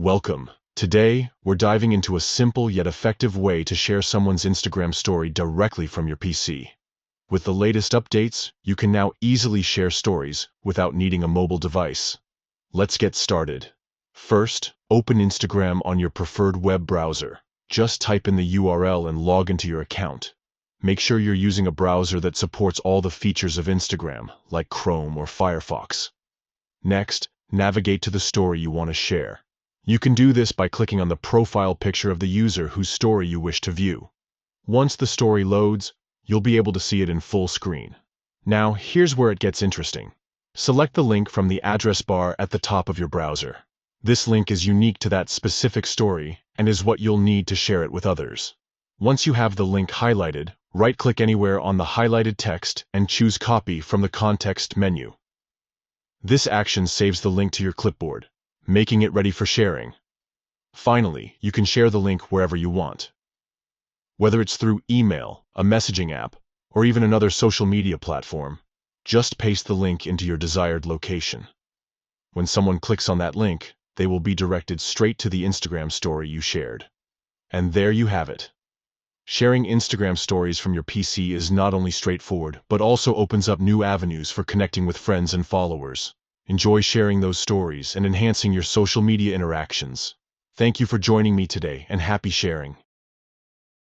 Welcome. Today, we're diving into a simple yet effective way to share someone's Instagram story directly from your PC. With the latest updates, you can now easily share stories without needing a mobile device. Let's get started. First, open Instagram on your preferred web browser. Just type in the URL and log into your account. Make sure you're using a browser that supports all the features of Instagram, like Chrome or Firefox. Next, navigate to the story you want to share. You can do this by clicking on the profile picture of the user whose story you wish to view. Once the story loads, you'll be able to see it in full screen. Now, here's where it gets interesting. Select the link from the address bar at the top of your browser. This link is unique to that specific story and is what you'll need to share it with others. Once you have the link highlighted, right-click anywhere on the highlighted text and choose Copy from the context menu. This action saves the link to your clipboard, making it ready for sharing. Finally, you can share the link wherever you want. Whether it's through email, a messaging app, or even another social media platform, just paste the link into your desired location. When someone clicks on that link, they will be directed straight to the Instagram story you shared. And there you have it. Sharing Instagram stories from your PC is not only straightforward, but also opens up new avenues for connecting with friends and followers. Enjoy sharing those stories and enhancing your social media interactions. Thank you for joining me today, and happy sharing.